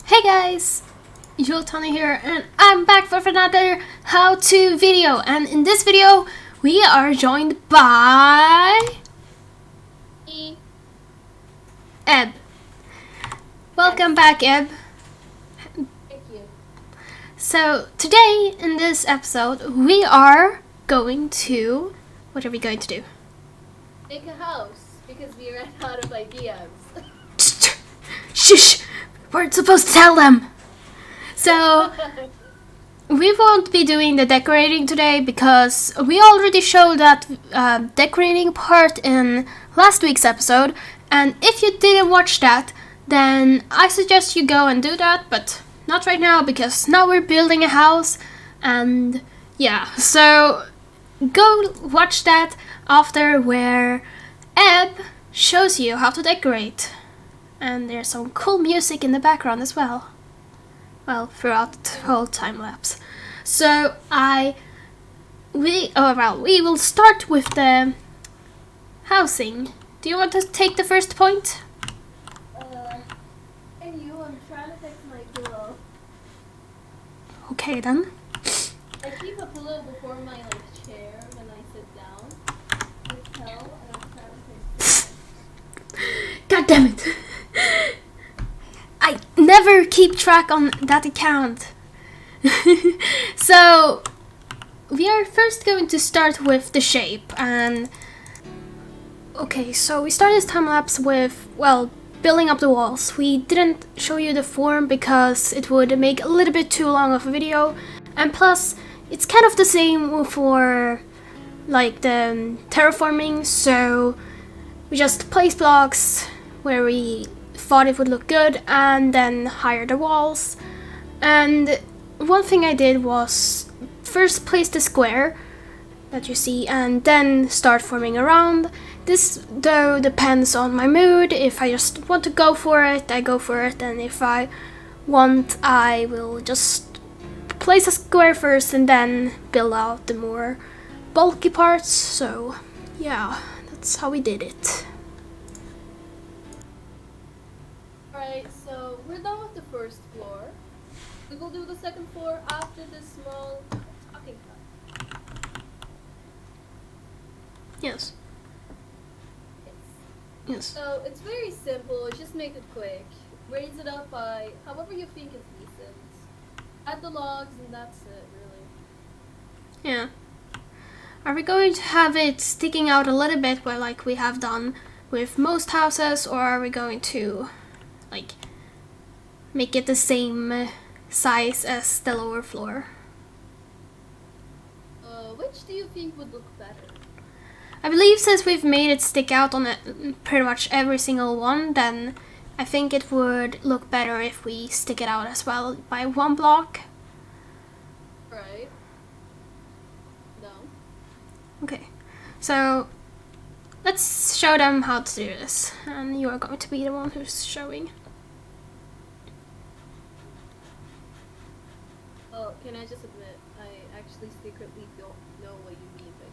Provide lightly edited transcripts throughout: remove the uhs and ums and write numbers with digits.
Hey guys, Tony here, and I'm back for another how-to video. And in this video, we are joined by Eb. Welcome back, Eb. Thank you. So today in this episode, we are going to. What are we going to do? Make a house because we ran out of ideas. Shush! We're supposed to tell them. So. We won't be doing the decorating today because we already showed that decorating part in last week's episode, and if you didn't watch that, then I suggest you go and do that, but not right now because now we're building a house, and yeah, so go watch that after where Eb shows you how to decorate, and there's some cool music in the background as well. Well, throughout the whole time lapse. So we will start with the housing. Do you want to take the first point? And I'm trying to fix my pillow. Okay then. I keep a pillow before my chair when I sit down. It's hell, and I'm trying to fix it. God damn it! I never keep track on that account. So we are first going to start with the shape, and okay, so we started this time lapse with, well, building up the walls. We didn't show you the form because it would make a little bit too long of a video, and plus it's kind of the same for like the terraforming, so we just placed blocks where we thought it would look good and then hire the walls. And one thing I did was first place the square that you see and then start forming around. This though depends on my mood. If I just want to go for it, I go for it, and if I want, I will just place a square first and then build out the more bulky parts. So yeah, that's how we did it. Alright, so we're done with the first floor. We will do the second floor after this small talking cut. Yes. Yes. So it's very simple, just make it quick. Raise it up by however you think is decent. Add the logs and that's it, really. Yeah. Are we going to have it sticking out a little bit, well, like we have done with most houses, or are we going to like make it the same size as the lower floor? Which do you think would look better? I believe since we've made it stick out on pretty much every single one, then I think it would look better if we stick it out as well by one block. Right. No. Okay, so let's show them how to do this, and you are going to be the one who's showing. Oh, can I just admit, I actually secretly don't know what you mean by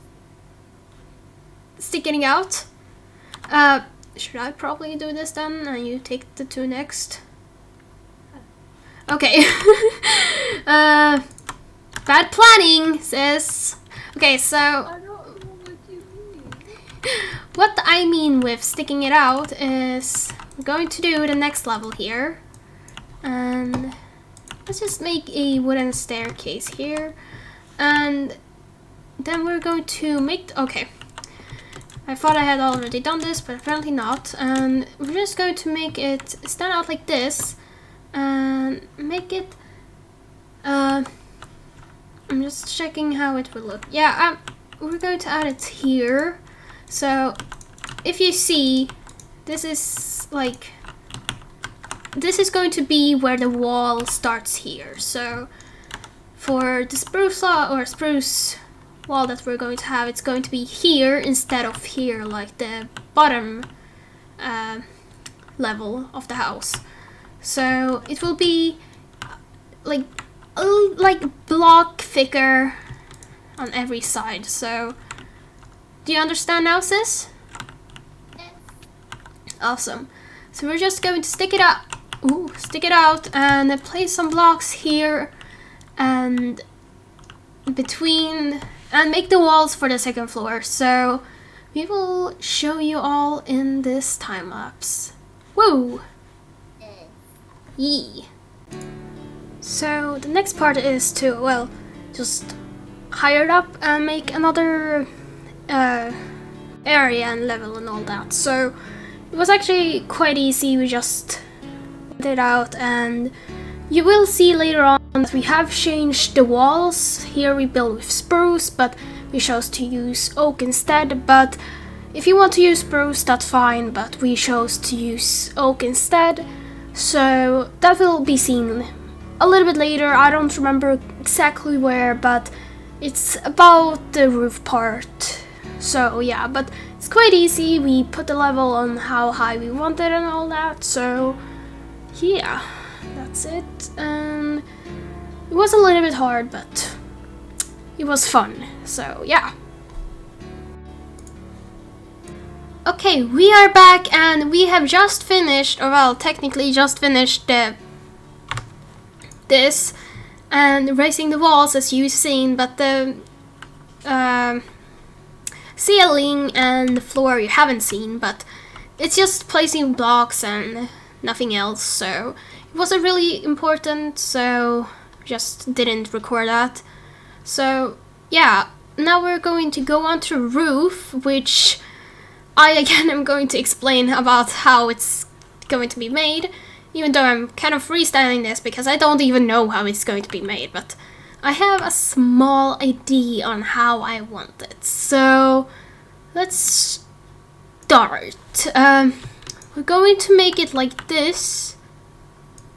Sticking out. Should I probably do this then, and you take the two next? Okay. Bad planning, sis. Okay, so I don't know what you mean. what I mean with sticking it out is we're going to do the next level here, and let's just make a wooden staircase here, and then we're going to make, okay, I thought I had already done this, but apparently not, and we're just going to make it stand out like this, and make it, I'm just checking how it will look. Yeah, we're going to add it here, so if you see, this is like, this is going to be where the wall starts here. So for the spruce wall that we're going to have, it's going to be here instead of here, like the bottom level of the house. So it will be like block thicker on every side. So do you understand now, sis? Yes. Awesome. So we're just going to stick it up stick it out and place some blocks here and between, and make the walls for the second floor. So we will show you all in this time lapse. Woo! Yee! So the next part is to, well, just hire it up and make another area and level and all that. So it was actually quite easy. We just put it out, and you will see later on that we have changed the walls. Here we build with spruce, but we chose to use oak instead. But if you want to use spruce, that's fine, but we chose to use oak instead. So that will be seen a little bit later. I don't remember exactly where, but it's about the roof part. So yeah, but it's quite easy. We put the level on how high we wanted and all that. So yeah, that's it. And it was a little bit hard, but it was fun. So yeah. Okay, we are back and we have just finished, or well, technically just finished this and raising the walls as you've seen, but the ceiling and the floor you haven't seen, but it's just placing blocks and nothing else, so it wasn't really important, so just didn't record that. So yeah, now we're going to go onto the roof, which I again am going to explain about how it's going to be made, even though I'm kind of freestyling this because I don't even know how it's going to be made, but I have a small idea on how I want it. So let's start. We're going to make it like this.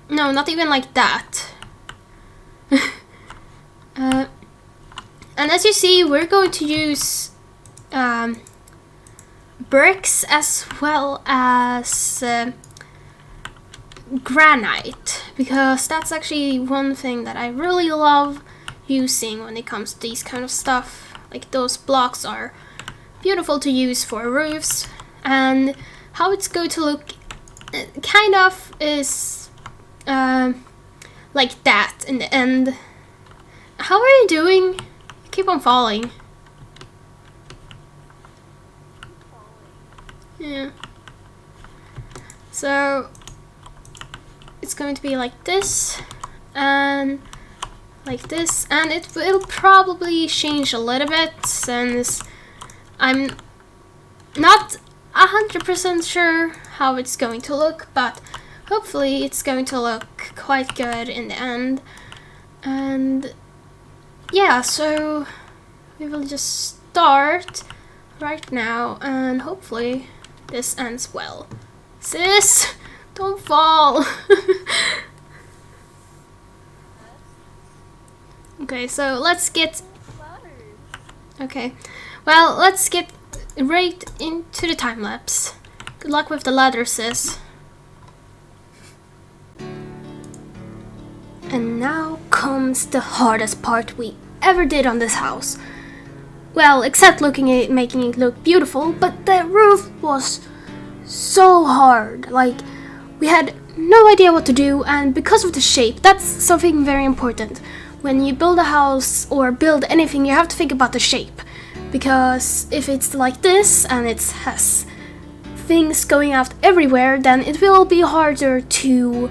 No, not even like that. And as you see, we're going to use bricks as well as granite, because that's actually one thing that I really love using when it comes to these kind of stuff. Like, those blocks are beautiful to use for roofs, and how it's going to look kind of is like that in the end. How are you doing? You keep on falling. Yeah. So it's going to be like this and like this, and it will probably change a little bit since I'm not 100% sure how it's going to look, but hopefully it's going to look quite good in the end. And yeah, so we will just start right now, and hopefully this ends well. Sis, don't fall. Okay, so let's get... Okay, well, let's get right into the time lapse. Good luck with the ladder, sis. And now comes the hardest part we ever did on this house. Well, except looking at it, making it look beautiful, but the roof was so hard. Like, we had no idea what to do, and because of the shape, that's something very important. When you build a house or build anything, you have to think about the shape. Because if it's like this and it has things going out everywhere, then it will be harder to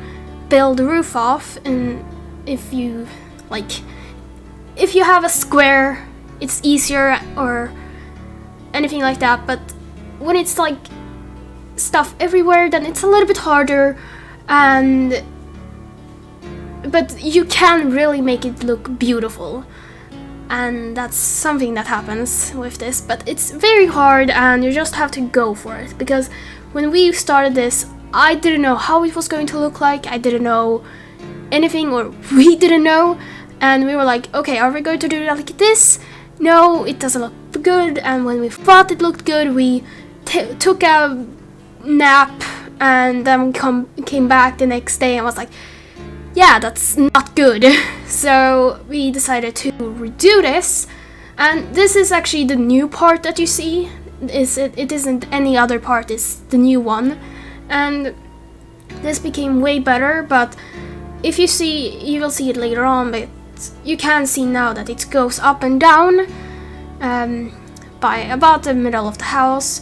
build the roof off. And if you have a square, it's easier or anything like that, but when it's like stuff everywhere, then it's a little bit harder, but you can really make it look beautiful, and that's something that happens with this. But it's very hard, and you just have to go for it, because when we started this, I didn't know how it was going to look like. I didn't know anything, or we didn't know, and we were like, okay, are we going to do it like this? No, it doesn't look good. And when we thought it looked good, we took a nap, and then came back the next day and was like, yeah, that's not good. So we decided to redo this, and this is actually the new part that you see. It isn't any other part, it's the new one. And this became way better, but if you see, you will see it later on, but you can see now that it goes up and down by about the middle of the house.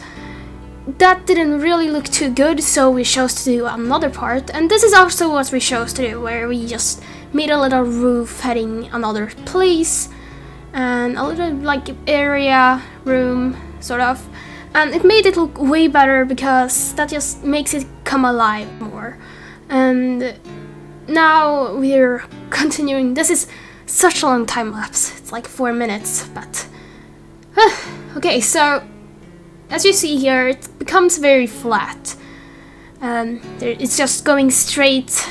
That didn't really look too good, so we chose to do another part, and this is also what we chose to do, where we just made a little roof heading another place, and a little like area, room, sort of, and it made it look way better because that just makes it come alive more. And now we're continuing. This is such a long time lapse, it's like 4 minutes, but okay, so as you see here, it becomes very flat. It's just going straight,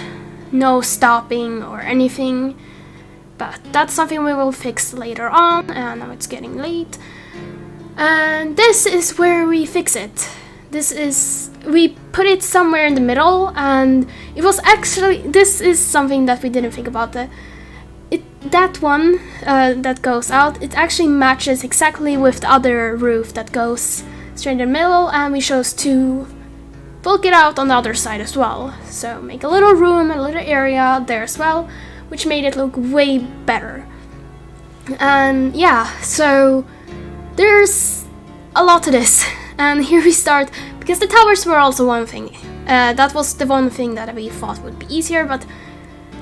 no stopping or anything, but that's something we will fix later on, and now it's getting late. And this is where we fix it. We put it somewhere in the middle, and it was actually, this is something that we didn't think about. That one that goes out, it actually matches exactly with the other roof that goes straight in the middle, and we chose to bulk it out on the other side as well. So make a little room, a little area there as well, which made it look way better. And yeah, so there's a lot to this, and here we start, because the towers were also one thing. That was the one thing that we thought would be easier, but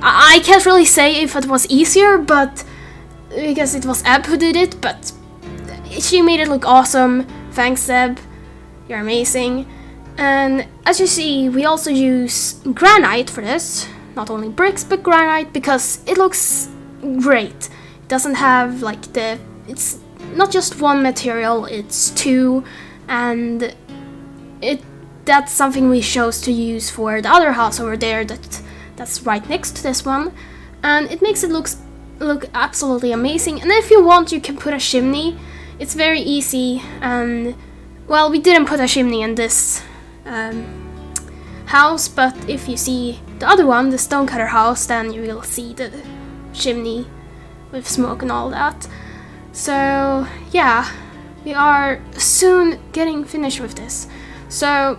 I can't really say if it was easier, but because it was Eb who did it, but she made it look awesome. Thanks, Eb, you're amazing. And as you see, we also use granite for this, not only bricks but granite, because it looks great. It doesn't have like it's not just one material, it's two, and that's something we chose to use for the other house over there that's right next to this one, and it makes it look absolutely amazing. And if you want, you can put a chimney. It's very easy, and well, we didn't put a chimney in this house, but if you see the other one, the stonecutter house, then you will see the chimney with smoke and all that. So yeah, we are soon getting finished with this. So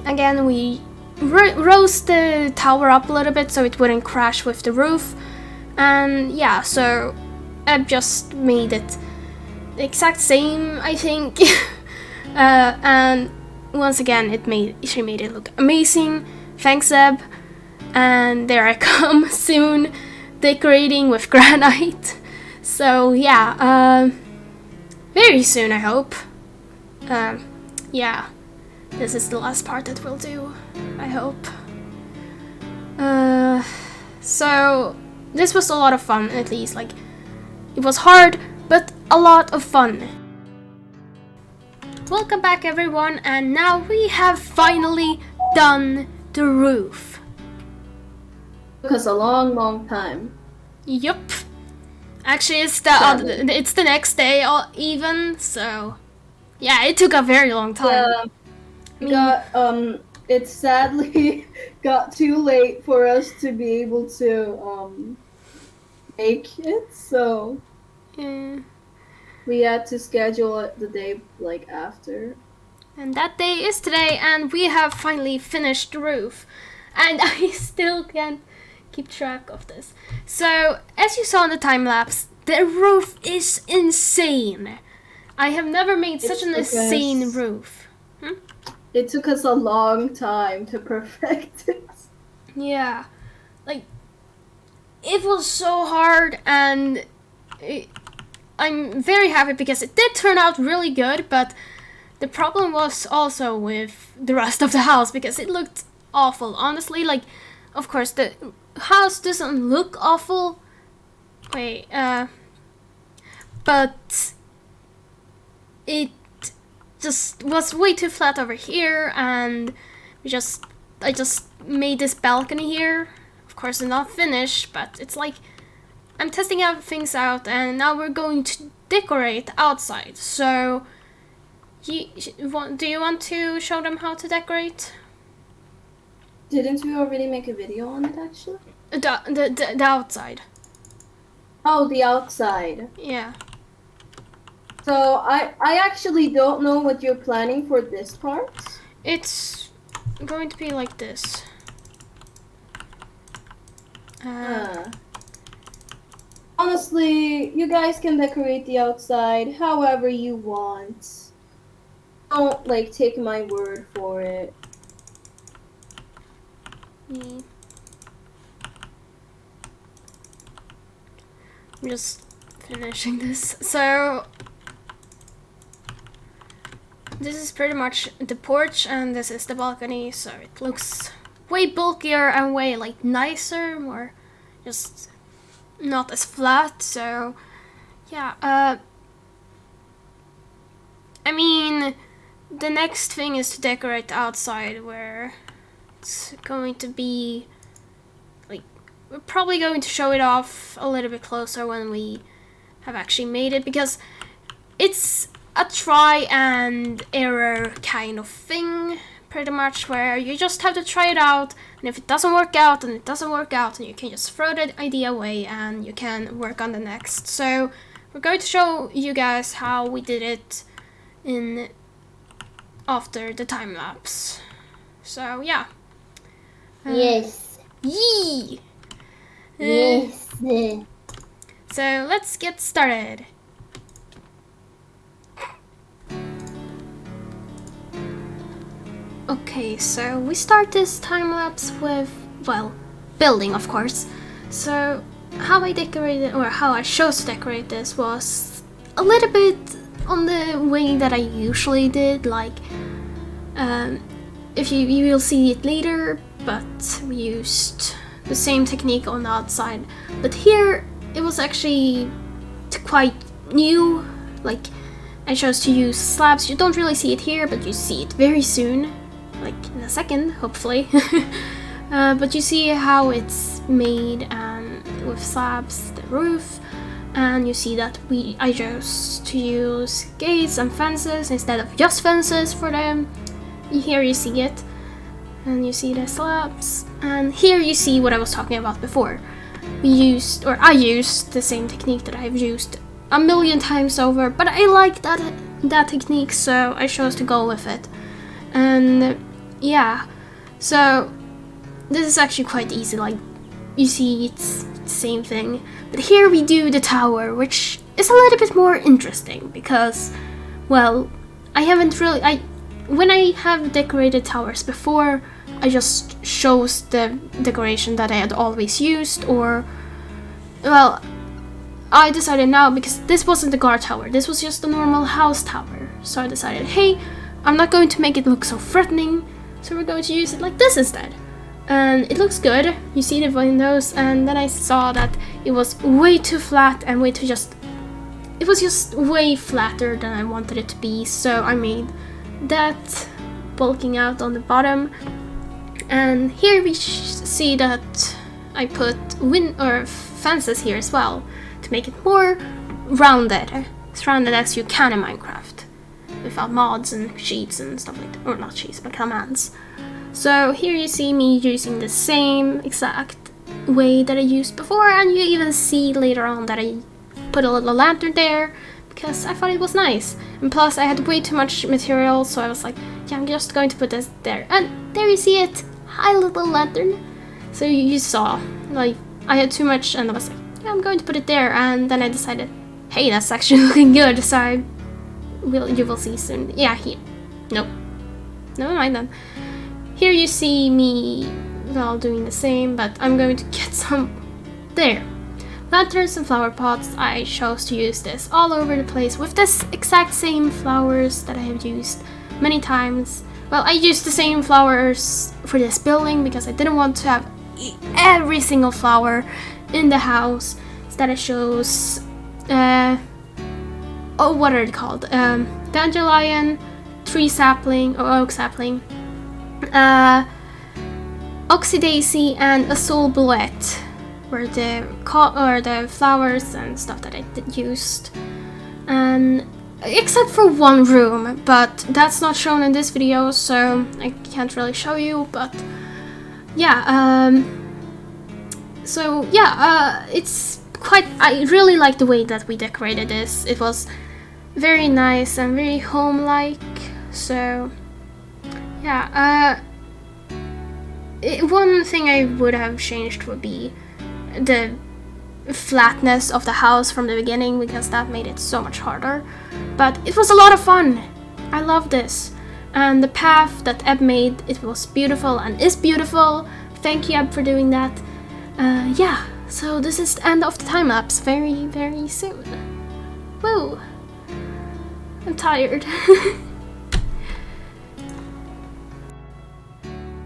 again, we rose the tower up a little bit so it wouldn't crash with the roof, and yeah, so Eb just made it the exact same, I think. And once again, she made it look amazing. Thanks, Eb. And there I come soon, decorating with granite. So yeah, very soon, I hope. Yeah, this is the last part that we'll do, I hope. So this was a lot of fun, at least. Like, it was hard, but a lot of fun. Welcome back, everyone, and now we have finally done the roof. Took us a long time. Yup. Actually, it's the next day even, so yeah, it took a very long time. It sadly got too late for us to be able to make it, so Yeah. we had to schedule it the day like after. And that day is today, and we have finally finished the roof. And I still can't keep track of this. So, as you saw in the time lapse, the roof is insane. I have never made such an insane roof. It took us a long time to perfect it. Yeah, like, it was so hard, and I'm very happy because it did turn out really good, but the problem was also with the rest of the house because it looked awful. Honestly, like, of course, the house doesn't look awful. But it just was way too flat over here, and I just made this balcony here. Of course, it's not finished, but it's like I'm testing out things out, and now we're going to decorate outside. So, do you want to show them how to decorate? Didn't we already make a video on it, actually? The outside. Oh, the outside. Yeah. So, I actually don't know what you're planning for this part. It's going to be like this. Honestly, you guys can decorate the outside however you want. Don't like take my word for it. I'm just finishing this. So this is pretty much the porch and this is the balcony, so it looks way bulkier and way like nicer, more just not as flat. So yeah, I mean, the next thing is to decorate the outside, where it's going to be like, we're probably going to show it off a little bit closer when we have actually made it, because it's a try and error kind of thing, pretty much, where you just have to try it out, and if it doesn't work out, then it doesn't work out, and you can just throw the idea away and you can work on the next. So we're going to show you guys how we did it in after the time lapse. So yeah. Yes. Yee! Yes. So let's get started. Okay, so we start this time lapse with, well, building, of course. So how I decorated, or how I chose to decorate this, was a little bit on the way that I usually did. Like, if you will see it later, but we used the same technique on the outside. But here it was actually quite new. Like, I chose to use slabs. You don't really see it here, but you see it very soon, like in a second, hopefully. But you see how it's made, and with slabs, the roof, and you see that I chose to use gates and fences instead of just fences for them. Here you see it, and you see the slabs, and here you see what I was talking about before. I used the same technique that I've used a million times over, but I like that technique, so I chose to go with it. And yeah, so this is actually quite easy. Like, you see, it's the same thing, but here we do the tower, which is a little bit more interesting because, well, when I have decorated towers before, I just chose the decoration that I had always used, or, well, I decided now, because this wasn't the guard tower, this was just a normal house tower, so I decided, hey, I'm not going to make it look so threatening, so we're going to use it like this instead. And it looks good, you see the windows, and then I saw that it was way too flat and it was just way flatter than I wanted it to be, so I made that bulking out on the bottom. And here we see that I put fences here as well to make it more rounded, as rounded as you can in Minecraft, without mods and cheats and stuff like that, or not cheats, but commands. So here you see me using the same exact way that I used before, and you even see later on that I put a little lantern there because I thought it was nice. And plus I had way too much material, so I was like, yeah, I'm just going to put this there. And there you see it. Hi, little lantern. So you saw, like, I had too much, and I was like, yeah, I'm going to put it there. And then I decided, hey, that's actually looking good, so you will see soon. Yeah, here. Nope. Never mind then. Here you see me, well, doing the same, but I'm going to get some there. Lanterns and flower pots, I chose to use this all over the place with this exact same flowers that I have used many times. Well, I used the same flowers for this building because I didn't want to have every single flower in the house. Instead I chose, what are they called? Dandelion, tree sapling, or oak sapling, oxydaisy, and azul bluet were the flowers and stuff that I used. And except for one room, but that's not shown in this video, so I can't really show you. But yeah, it's quite. I really like the way that we decorated this. It was very nice and very home-like. So yeah, one thing I would have changed would be the flatness of the house from the beginning, because that made it so much harder. But it was a lot of fun. I love this. And the path that Eb made, it was beautiful and is beautiful. Thank you, Eb, for doing that. Yeah, so this is the end of the time lapse very, very soon. Woo! I'm tired.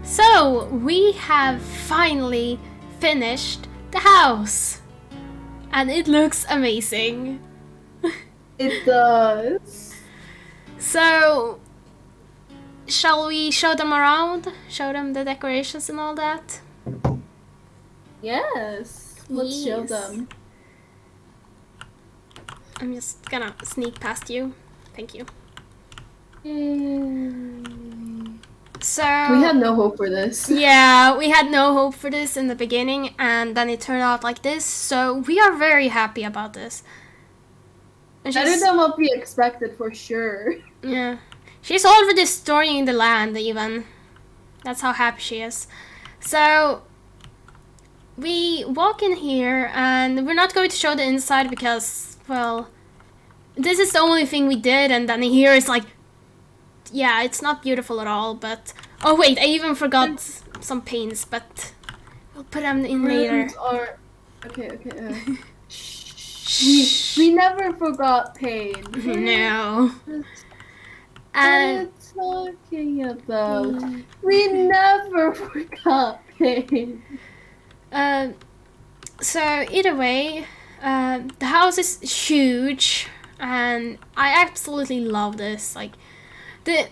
So, we have finally finished the house. And it looks amazing. It does. So, shall we show them around? Show them the decorations and all that? Yes. Let's show Yes. them. I'm just gonna sneak past you. Thank you. So We had no hope for this. yeah, we had no hope for this in the beginning, and then it turned out like this. So we are very happy about this. And Better she's, than what we expected for sure. yeah, she's already storing the land. Even that's how happy she is. So we walk in here, and we're not going to show the inside because, well, this is the only thing we did, and then here is like, yeah, it's not beautiful at all, but... Oh wait, I even forgot some paints, but we'll put them in later. Rooms are... Okay. We never forgot paint. No. What And are you talking about? We never forgot paint. so either way, the house is huge, and I absolutely love this. Like, the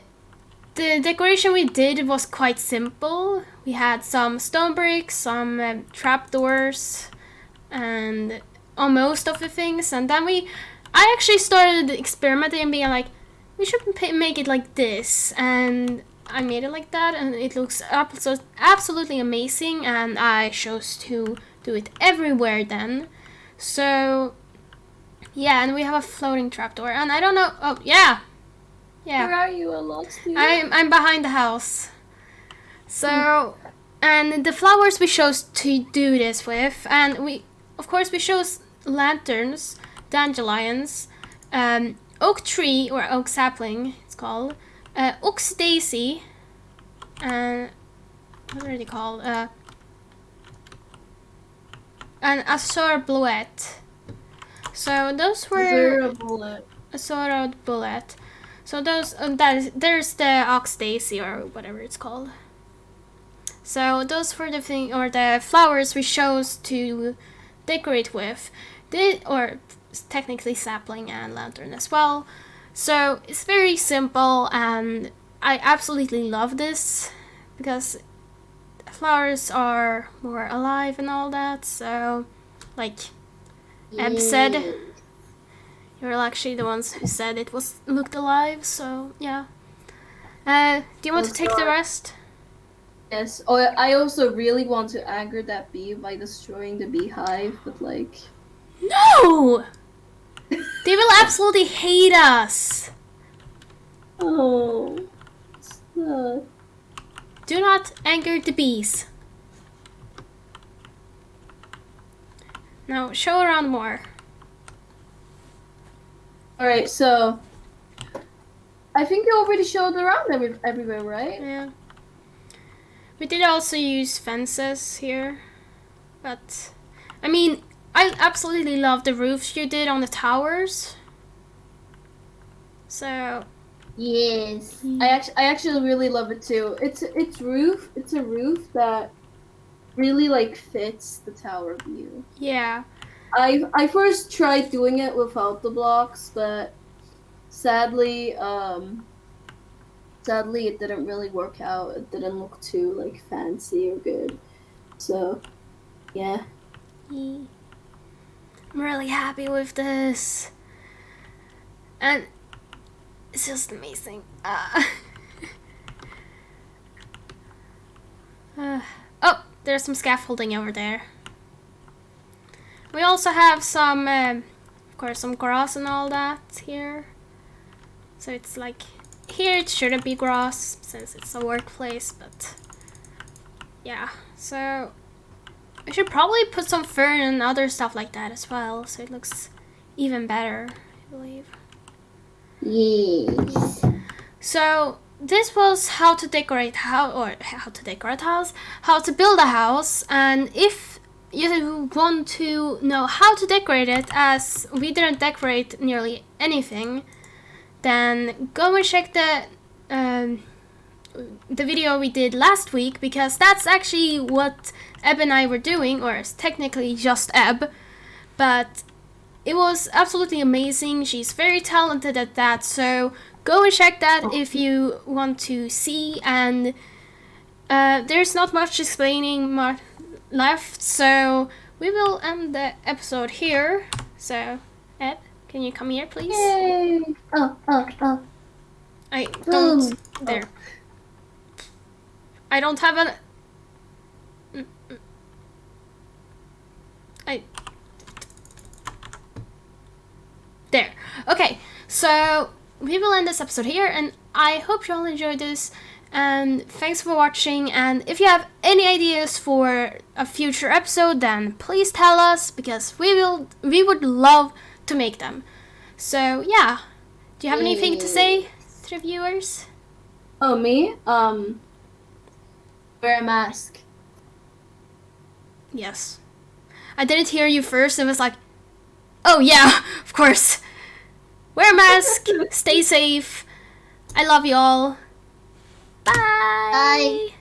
decoration we did was quite simple. We had some stone bricks, some trapdoors, and on most of the things. And then I actually started experimenting and being like, we should make it like this. And I made it like that, and it looks absolutely amazing. And I chose to do it everywhere then. So yeah, and we have a floating trapdoor, and I don't know. Oh yeah. Where are you? I lost you. I'm behind the house. So, and the flowers we chose to do this with, and we chose lanterns, dandelions, oak tree or oak sapling, it's called, ox daisy, and what are they called? And azure bluet. So those were azure bullet. So those there's the ox daisy or whatever it's called. So those were the flowers we chose to decorate with, or technically sapling and lantern as well. So it's very simple, and I absolutely love this because flowers are more alive and all that. So, like Eb said. You're actually the ones who said it looked alive, so yeah. Do you want to take the rest? Yes. Oh, I also really want to anger that bee by destroying the beehive, but like... No! They will absolutely hate us! Oh. Sad. Do not anger the bees. Now, show around more. Alright, so... I think you already showed around everywhere, right? Yeah. We did also use fences here. But, I mean, I absolutely love the roofs you did on the towers. So... Yes. I actually really love it too. It's a roof that really like fits the tower view. yeah. I first tried doing it without the blocks, but sadly it didn't really work out. It didn't look too like fancy or good. So yeah. I'm really happy with this. And it's just amazing. Oh, there's some scaffolding over there. We also have some, of course, some grass and all that here. So it's like, here it shouldn't be grass since it's a workplace, but yeah. So We should probably put some fern and other stuff like that as well, so it looks even better, I believe. Yes. So this was how to decorate how to build a house, and if you want to know how to decorate it, as we didn't decorate nearly anything, then go and check the video we did last week, because that's actually what Eb and I were doing, or it's technically just Eb, but it was absolutely amazing. She's very talented at that, so go and check that if you want to see. And there's not much explaining left, so we will end the episode here. So, Eb, can you come here, please? Yay. Oh. I don't. There. I don't have an. There. Okay, so we will end this episode here, and I hope you all enjoyed this, and thanks for watching. And if you have any ideas for a future episode, then please tell us, because we would love to make them. So yeah, do you have anything to say to the viewers? Oh, me? Wear a mask. Yes. I didn't hear you first. It was like, oh yeah, of course. Wear a mask. Stay safe. I love you all. Bye. Bye.